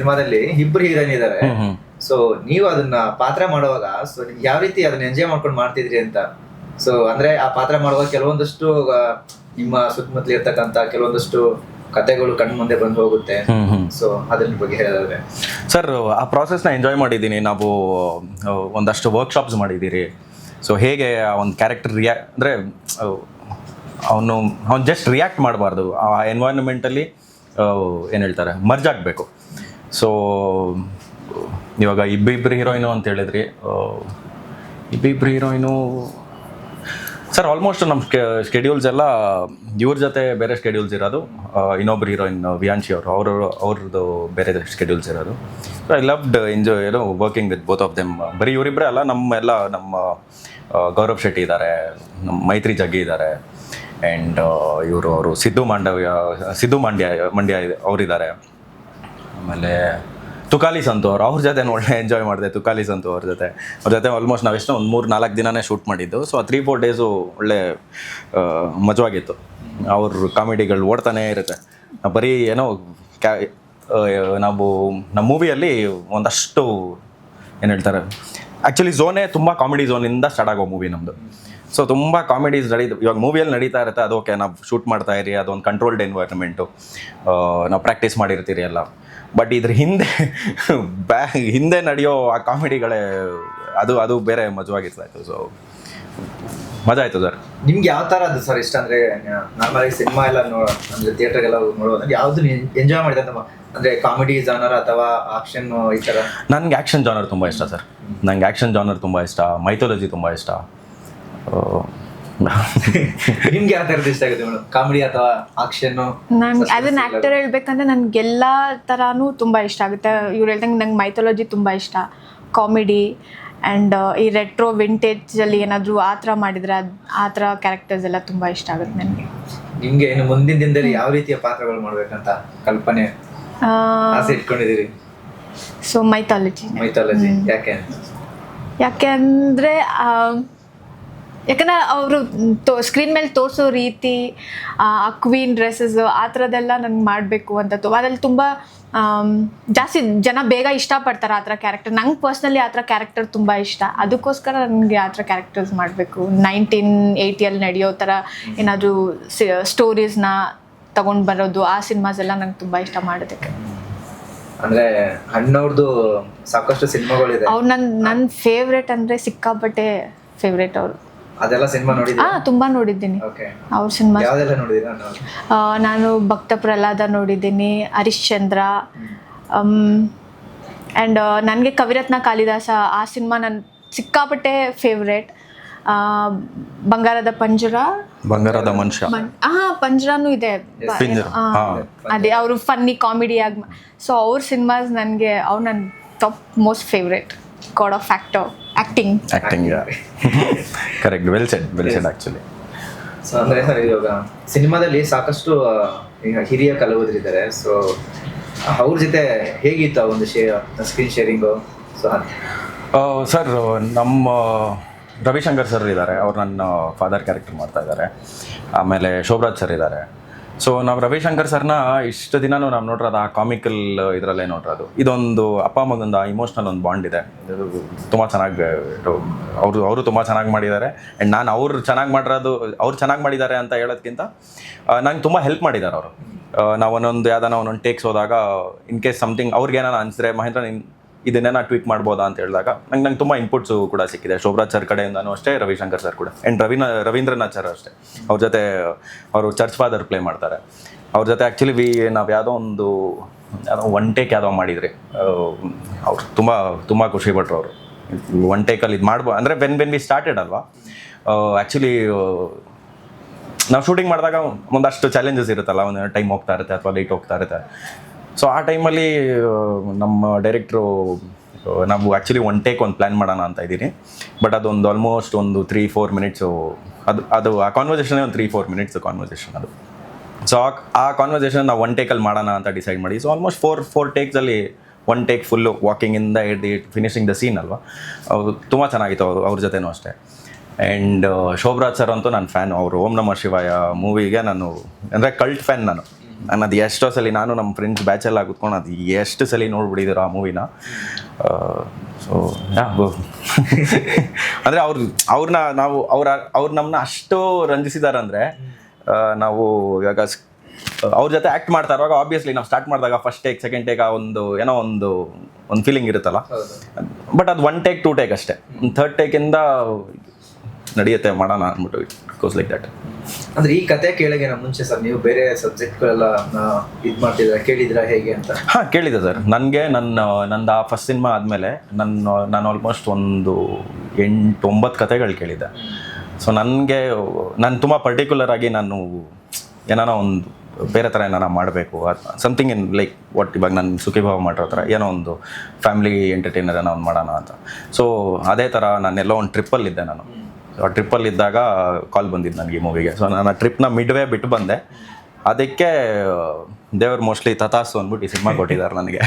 ಸಿನಿಮಾದಲ್ಲಿ ಇಬ್ರು ಹೀರೋಯಿನ್ ಇದಾರೆ. ಸೊ ನೀವು ಅದನ್ನ ಪಾತ್ರ ಮಾಡುವಾಗ ಸೊ ಯಾವ ರೀತಿ ಅದನ್ನ ಎಂಜಾಯ್ ಮಾಡ್ಕೊಂಡು ಮಾಡ್ತಿದ್ರಿ ಅಂತ. ಸೊ ಅಂದ್ರೆ ಆ ಪಾತ್ರ ಮಾಡುವಾಗ ಕೆಲವೊಂದಷ್ಟು ನಿಮ್ಮ ಸುತ್ತಮುತ್ತಲು ಇರ್ತಕ್ಕಂತ ಕೆಲವೊಂದಷ್ಟು ಕತೆಗಳು ಕಣ್ ಮುಂದೆ ಬಂದು ಹೋಗುತ್ತೆ. ಸೊ ಅದ್ರ ಬಗ್ಗೆ ಹೇಳೋದಾದ್ರೆ ಸರ್, ಆ ಪ್ರಾಸೆಸ್ನ ಎಂಜಾಯ್ ಮಾಡಿದ್ದೀನಿ. ನಾವು ಒಂದಷ್ಟು ವರ್ಕ್ಶಾಪ್ಸ್ ಮಾಡಿದ್ದೀರಿ. ಸೊ ಹೇಗೆ ಒಂದು ಕ್ಯಾರೆಕ್ಟರ್ ಅಂದರೆ ಅವನು ಜಸ್ಟ್ ರಿಯಾಕ್ಟ್ ಮಾಡಬಾರ್ದು, ಆ ಎನ್ವೈರನ್ಮೆಂಟಲ್ಲಿ ಏನು ಹೇಳ್ತಾರೆ ಮರ್ಜ್ ಆಗಬೇಕು. ಸೊ ಇವಾಗ ಇಬ್ಬಿಬ್ರು ಹೀರೋಯಿನು ಅಂತ ಹೇಳಿದ್ರಿ. ಇಬ್ಬಿಬ್ರು ಹೀರೋಯಿನು ಸರ್, ಆಲ್ಮೋಸ್ಟ್ ನಮ್ಮ ಸ್ಕೆಡ್ಯೂಲ್ಸ್ ಎಲ್ಲ ಇವ್ರ ಜೊತೆ ಬೇರೆ ಸ್ಕೆಡ್ಯೂಲ್ಸ್ ಇರೋದು. ಇನ್ನೊಬ್ರು ಹೀರೋಯಿನ್ ವಿಯಾಂಶಿ ಅವ್ರದ್ದು ಬೇರೆ ಸ್ಕೆಡ್ಯೂಲ್ಸ್ ಇರೋದು. So I loved enjoy working with both of them. ಬರೀ ಇವರಿಬ್ಬರೇ ಅಲ್ಲ, ನಮ್ಮ ಗೌರವ್ ಶೆಟ್ಟಿ ಇದ್ದಾರೆ, ನಮ್ಮ ಮೈತ್ರಿ ಜಗ್ಗಿ ಇದ್ದಾರೆ, ಆ್ಯಂಡ್ ಅವರು ಸಿದ್ದು ಮಂಡ್ಯ ಅವರಿದ್ದಾರೆ. ಆಮೇಲೆ ತುಕಾಲಿ ಸಂತು ಅವ್ರ ಜೊತೆ ಒಳ್ಳೆ ಎಂಜಾಯ್ ಮಾಡಿದೆ. ತುಕಾಲಿ ಸಂತು ಅವ್ರ ಜೊತೆ ಆಲ್ಮೋಸ್ಟ್ ನಾವೆಷ್ಟೋ ಒಂದು 3-4 ದಿನನೇ ಶೂಟ್ ಮಾಡಿದ್ದು. ಸೊ ಆ 3-4 ಡೇಸು ಒಳ್ಳೆ ಮಜವಾಗಿತ್ತು. ಅವ್ರ ಕಾಮಿಡಿಗಳು ಓಡ್ತಾನೇ ಇರುತ್ತೆ. ಬರೀ ಏನೋ ನಾವು ನಮ್ಮ ಮೂವಿಯಲ್ಲಿ ಒಂದಷ್ಟು ಏನು ಹೇಳ್ತಾರೆ, ಆ್ಯಕ್ಚುಲಿ ಝೋನೇ ತುಂಬ ಕಾಮಿಡಿ ಝೋನಿಂದ ಸ್ಟಾರ್ಟ್ ಆಗೋ ಮೂವಿ ನಮ್ಮದು. ಸೊ ತುಂಬ ಕಾಮಿಡೀಸ್ ಇವಾಗ ಮೂವಿಯಲ್ಲಿ ನಡೀತಾ ಇರುತ್ತೆ. ಅದು ಓಕೆ, ನಾವು ಶೂಟ್ ಮಾಡ್ತಾ ಇರಿ, ಅದೊಂದು ಕಂಟ್ರೋಲ್ಡ್ ಎನ್ವೈರ್ನ್ಮೆಂಟು, ನಾವು ಪ್ರಾಕ್ಟೀಸ್ ಮಾಡಿರ್ತೀರಿ ಎಲ್ಲ. ಬಟ್ ಇದ್ರ ಹಿಂದೆ ನಡೆಯೋ ಆ ಕಾಮಿಡಿಗಳೇ ಅದು ಬೇರೆ ಮಜವಾಗಿರ್ತಾಯಿತ್ತು. ಸೊ ಮಜಾ ಆಯಿತು ಸರ್. ನಿಮ್ಗೆ ಯಾವ ಥರ ಅದು ಸರ್ ಇಷ್ಟ? ಅಂದರೆ ನಾರ್ಮಲಾಗಿ ಸಿನಿಮಾ ಎಲ್ಲ ಅಂದರೆ ಥಿಯೇಟರ್ಗೆಲ್ಲ ನೋಡೋದು ಯಾವುದು ಎಂಜಾಯ್ ಮಾಡಿದೆ ಅಂತ? ಅಂದರೆ ಕಾಮಿಡಿ ಜಾನರ್ ಅಥವಾ ಆಕ್ಷನ್ ಈ ಥರ? ನನಗೆ ಆ್ಯಕ್ಷನ್ ಜಾನರ್ ತುಂಬ ಇಷ್ಟ ಸರ್. ನನಗೆ ಆ್ಯಕ್ಷನ್ ಜಾನರ್ ತುಂಬ ಇಷ್ಟ, ಮೈಥಾಲಜಿ ತುಂಬ ಇಷ್ಟ. ನಿಮ್ಗೆ ಯಾವ ಥರದ್ದು ಇಷ್ಟ ಆಗುತ್ತೆ ಮೇಡಮ್, ಕಾಮಿಡಿ ಅಥವಾ ಆಕ್ಷನ್ನು? ನಂಗೆ ಅದನ್ನ ಆ್ಯಕ್ಟರ್ ಹೇಳ್ಬೇಕಂದ್ರೆ ನನಗೆಲ್ಲ ಥರನೂ ತುಂಬ ಇಷ್ಟ ಆಗುತ್ತೆ. ಇವ್ರು ಹೇಳ್ದಂಗೆ ನಂಗೆ ಮೈಥಾಲಜಿ ತುಂಬ ಇಷ್ಟ, ಕಾಮಿಡಿ ಆ್ಯಂಡ್ ಈ ರೆಟ್ರೋ ವಿಂಟೇಜಲ್ಲಿ ಏನಾದರೂ ಆ ಥರ ಮಾಡಿದರೆ ಆ ಥರ ಕ್ಯಾರೆಕ್ಟರ್ಸ್ ಎಲ್ಲ ತುಂಬ ಇಷ್ಟ ಆಗುತ್ತೆ ನನಗೆ. ನಿಮಗೆ ಇನ್ನು ಮುಂದಿನ ದಿನದಲ್ಲಿ ಯಾವ ರೀತಿಯ ಪಾತ್ರಗಳು ಮಾಡ್ಬೇಕಂತ ಕಲ್ಪನೆ ಆಸೆ ಇಟ್ಕೊಂಡಿದ್ದೀರಿ? So mythology. ಯಾಕೆ ಅಂದರೆ ಯಾಕಂದರೆ ಅವರು ಸ್ಕ್ರೀನ್ ಮೇಲೆ ತೋರಿಸೋ ರೀತಿ, ಆ ಕ್ವೀನ್ ಡ್ರೆಸ್ಸಸ್ ಆ ಥರದ್ದೆಲ್ಲ ನನಗೆ ಮಾಡಬೇಕು ಅಂತ ಅದ್ರಲ್ಲಿ ತುಂಬ ಜಾಸ್ತಿ ಜನ ಬೇಗ ಇಷ್ಟಪಡ್ತಾರೆ ಆ ಥರ ಕ್ಯಾರೆಕ್ಟರ್. ನಂಗೆ ಪರ್ಸ್ನಲಿ ಆ ಥರ ಕ್ಯಾರೆಕ್ಟರ್ ತುಂಬ ಇಷ್ಟ. ಅದಕ್ಕೋಸ್ಕರ ನನಗೆ ಆ ಥರ ಕ್ಯಾರೆಕ್ಟರ್ಸ್ ಮಾಡಬೇಕು. 1980ಯಲ್ಲಿ ನಡೆಯೋ ಥರ ಏನಾದರೂ ಸ್ಟೋರೀಸ್ನ ತಗೊಂಡು ಬರೋದು, ಆ ಸಿನಿಮಾಸ್ ಎಲ್ಲ ನಂಗೆ ತುಂಬ ಇಷ್ಟ ಮಾಡೋದಕ್ಕೆ. ಅಂದರೆ ಅಣ್ಣವ್ರದ್ದು ಸಾಕಷ್ಟು ಸಿನಿಮಾಗಳಿದೆ. ಅವ್ರು ನನ್ನ ಫೇವ್ರೇಟ್ ಅಂದರೆ ಸಿಕ್ಕಾಪಟ್ಟೆ ಫೇವ್ರೇಟ್ ಅವರು. ಅದೆಲ್ಲ ಸಿನಿಮಾ ನೋಡಿದ್ದೆ? ತುಂಬ ನೋಡಿದ್ದೀನಿ ಅವ್ರ ಸಿನಿಮಾ. ಯಾವುದೆಲ್ಲ ನೋಡಿದ್ದೀರಾ? ನಾನು ಭಕ್ತ ಪ್ರಹ್ಲಾದ ನೋಡಿದ್ದೀನಿ, ಹರಿಶ್ಚಂದ್ರ, ಆ್ಯಂಡ್ ನನಗೆ ಕವಿರತ್ನ ಕಾಳಿದಾಸ ಆ ಸಿನಿಮಾ ನನ್ನ ಸಿಕ್ಕಾಪಟ್ಟೆ ಫೇವ್ರೇಟ್. ಬಂಗಾರದ ಮನುಷ್ಯ, ಪಂಜರಾನು ಇದೆ. ಅದೇ ಅವರು ಫನ್ನಿ ಕಾಮಿಡಿಯಾಗಿ. ಸೊ ಅವ್ರ ಸಿನಿಮಾಸ್ ನನಗೆ ನನ್ನ top most favourite. God of acting correct. Well shed actually. So ಅಂದರೆ ಸರ್, ಇವಾಗ ಸಿನಿಮಾದಲ್ಲಿ ಸಾಕಷ್ಟು ಹಿರಿಯ ಕಲಾವಿದರಿದ್ದಾರೆ. ಸೊ ಅವ್ರ ಜೊತೆ ಹೇಗಿತ್ತು ಒಂದು ಸ್ಕ್ರೀನ್ ಶೇರಿಂಗು? ಸೊ ಸರ್, ನಮ್ಮ ರವಿಶಂಕರ್ ಸರ್ ಇದ್ದಾರೆ, ಅವ್ರು ನನ್ನ ಫಾದರ್ ಕ್ಯಾರೆಕ್ಟರ್ ಮಾಡ್ತಾ ಇದ್ದಾರೆ. ಆಮೇಲೆ ಶೋಭರಾಜ್ ಸರ್ ಇದ್ದಾರೆ. ಸೊ ನಾವು ರವಿಶಂಕರ್ ಸರ್ನ ಇಷ್ಟು ದಿನನೂ ನಾವು ನೋಡಿರೋದು ಆ ಕಾಮಿಕಲ್ ಇದರಲ್ಲೇ ನೋಡಿರೋದು. ಇದೊಂದು ಅಪ್ಪ ಮಗಂದ ಇಮೋಷ್ನಲ್ ಒಂದು ಬಾಂಡ್ ಇದೆ. ತುಂಬ ಚೆನ್ನಾಗಿ ಅವರು ತುಂಬ ಚೆನ್ನಾಗಿ ಮಾಡಿದ್ದಾರೆ. ಆ್ಯಂಡ್ ನಾನು ಅವ್ರು ಚೆನ್ನಾಗಿ ಮಾಡಿದ್ದಾರೆ ಅಂತ ಹೇಳೋದಕ್ಕಿಂತ ನಂಗೆ ತುಂಬ ಹೆಲ್ಪ್ ಮಾಡಿದ್ದಾರೆ ಅವರು. ನಾವು ಒಂದೊಂದು ಟೇಕ್ಸ್ ಹೋದಾಗ ಇನ್ ಕೇಸ್ ಸಮಥಿಂಗ್ ಅವ್ರಿಗೇನಾನ ಅನಿಸಿದ್ರೆ, ಮಹೇಂದ್ರ ಇದನ್ನೇನ ಟ್ವೀಕ್ ಮಾಡ್ಬೋದಾ ಅಂತ ಹೇಳಿದಾಗ ನಂಗೆ ತುಂಬ ಇನ್ಪುಟ್ಸು ಕೂಡ ಸಿಕ್ಕಿದೆ. ಶೋಭರಾಜ್ ಸರ್ ಕಡೆಯಿಂದನೂ ಅಷ್ಟೇ, ರವಿಶಂಕರ್ ಸರ್ ಕೂಡ, ಆ್ಯಂಡ್ ರವೀಂದ್ರನಾಥ್ ಸರ್ ಅಷ್ಟೇ. ಅವ್ರ ಜೊತೆ ಅವರು ಚರ್ಚ್ ಫಾದರ್ ಪ್ಲೇ ಮಾಡ್ತಾರೆ. ಅವ್ರ ಜೊತೆ ಆ್ಯಕ್ಚುಲಿ ನಾವು ಯಾವುದೋ ಒನ್ ಟೇಕ್ ಮಾಡಿದ್ರಿ. ಅವ್ರು ತುಂಬ ಖುಷಿಪಟ್ಟರು. ಅವರು ಒನ್ ಟೇಕಲ್ಲಿ ಇದು ಅಂದರೆ ವೆನ್ ವಿ ಸ್ಟಾರ್ಟೆಡ್ ಅಲ್ವಾ. ಆ್ಯಕ್ಚುಲಿ ನಾವು ಶೂಟಿಂಗ್ ಮಾಡಿದಾಗ ಒಂದಷ್ಟು ಚಾಲೆಂಜಸ್ ಇರುತ್ತಲ್ಲ, ಒಂದು ಟೈಮ್ ಹೋಗ್ತಾ ಇರುತ್ತೆ ಅಥವಾ ಲೇಟ್ ಹೋಗ್ತಾ ಇರುತ್ತೆ. ಸೊ ಆ ಟೈಮಲ್ಲಿ ನಮ್ಮ ಡೈರೆಕ್ಟ್ರು ನಾವು ಆ್ಯಕ್ಚುಲಿ ಒನ್ ಪ್ಲ್ಯಾನ್ ಮಾಡೋಣ ಅಂತ ಇದ್ದೀನಿ. ಬಟ್ ಅದೊಂದು ಆಲ್ಮೋಸ್ಟ್ 3-4 ಮಿನಿಟ್ಸು ಅದು ಆ ಕಾನ್ವರ್ಸೇಷನ್ನೇ 3-4 ಮಿನಿಟ್ಸು ಕಾನ್ವರ್ಸೇಷನ್ ಅದು. ಸೊ ಆ ಕಾನ್ವರ್ಸೇಷನ್ ನಾವು ಒನ್ ಟೇಕಲ್ಲಿ ಮಾಡೋಣ ಅಂತ ಡಿಸೈಡ್ ಮಾಡಿ. ಸೊ ಆಲ್ಮೋಸ್ಟ್ 4 ಟೇಕ್ಸಲ್ಲಿ ಒನ್ ಟೇಕ್ ಫುಲ್ಲು ವಾಕಿಂಗಿಂದ ಫಿನಿಶಿಂಗ್ ದ ಸೀನ್ ಅಲ್ವಾ. ತುಂಬ ಚೆನ್ನಾಗಿತ್ತು ಅವ್ರ ಜೊತೆನೂ ಅಷ್ಟೇ. ಆ್ಯಂಡ್ ಶೋಭರಾಜ್ ಸರ್ ಅಂತೂ ನನ್ನ ಫ್ಯಾನ್. ಅವರು ಓಂ ನಮಃ ಶಿವಾಯ ಮೂವಿಗೆ ನಾನು ಅಂದರೆ ಕಲ್ಟ್ ಫ್ಯಾನ್ ನಾನು. ನಾನು ಅದು ಎಷ್ಟೋ ಸಲ ನಾನು ನಮ್ಮ ಫ್ರೆಂಡ್ಸ್ ಬ್ಯಾಚೆಲ್ಲ ಕೂತ್ಕೊಂಡು ಅದು ಎಷ್ಟು ಸಲ ನೋಡ್ಬಿಟ್ಟಿದ್ರು ಆ ಮೂವಿನ. ಸೊ ಅಂದರೆ ಅವ್ರನ್ನ ನಾವು ಅವ್ರು ನಮ್ಮನ್ನ ಅಷ್ಟು ರಂಜಿಸಿದ್ದಾರೆ ಅಂದರೆ, ನಾವು ಇವಾಗ ಅವ್ರ ಜೊತೆ ಆ್ಯಕ್ಟ್ ಮಾಡ್ತಾ ಇರುವಾಗ ಆಬ್ವಿಯಸ್ಲಿ ನಾವು ಸ್ಟಾರ್ಟ್ ಮಾಡಿದಾಗ ಫಸ್ಟ್ ಟೇಕ್ ಸೆಕೆಂಡ್ ಟೇಕ್ ಏನೋ ಒಂದು ಫೀಲಿಂಗ್ ಇರುತ್ತಲ್ಲ, ಬಟ್ ಅದು 1 ಟೇಕ್ 2 ಟೇಕ್ ಅಷ್ಟೇ. ಥರ್ಡ್ ಟೇಕಿಂದ ನಡೆಯುತ್ತೆ ಮಾಡೋಣ ಅಂದ್ಬಿಟ್ಟು ಇಟ್ ಗೋಸ್ ಲೈಕ್ ದಟ್. ಅಂದ್ರೆ ಈ ಕತೆ ಕೇಳೋಕೆ ಮುಂಚೆ ಸರ್ ನೀವು ಬೇರೆ ಸಬ್ಜೆಕ್ಟ್ಗಳೆಲ್ಲ ಇದು ಮಾಡ್ತಿದ್ರ ಕೇಳಿದ್ರ ಹೇಗೆ ಅಂತ? ಹಾಂ, ಕೇಳಿದೆ ಸರ್. ನನಗೆ ನಂದು ಆ ಫಸ್ಟ್ ಸಿನಿಮಾ ಆದಮೇಲೆ ನಾನು ಆಲ್ಮೋಸ್ಟ್ ಒಂದು 8-9 ಕತೆಗಳು ಕೇಳಿದ್ದೆ. ಸೊ ನಾನು ತುಂಬ ಪರ್ಟಿಕ್ಯುಲರ್ ಆಗಿ ನಾನು ಏನಾನ ಒಂದು ಬೇರೆ ಥರ ಏನಾರ ಮಾಡಬೇಕು, ಸಮಥಿಂಗ್ ಇನ್ ಲೈಕ್ ವಾಟ್ ಇವಾಗ ನಾನು ಸುಖಿಭಾವ ಮಾಡಿರೋ ಥರ ಏನೋ ಒಂದು ಫ್ಯಾಮಿಲಿ ಎಂಟರ್ಟೈನರ್ ಏನೋ ಒಂದು ಮಾಡೋಣ ಅಂತ. ಸೊ ಅದೇ ಥರ ನಾನೆಲ್ಲೋ ಒಂದು ಟ್ರಿಪ್ಪಲ್ಲಿದ್ದೆ. ನಾನು ಆ ಟ್ರಿಪ್ಪಲ್ಲಿದ್ದಾಗ ಕಾಲ್ ಬಂದಿದ್ದು ನನಗೆ ಈ ಮೂವಿಗೆ. ಸೊ ನಾನು ಆ ಟ್ರಿಪ್ನ ಮಿಡ್ವೇ ಬಿಟ್ಟು ಬಂದೆ. ಅದಕ್ಕೆ ದೇವ್ರು ಮೋಸ್ಟ್ಲಿ ತಥಾಸ್ತು ಅಂದ್ಬಿಟ್ಟು ಈ ಸಿನಿಮಾ ಕೊಟ್ಟಿದ್ದಾರೆ ನನಗೆ.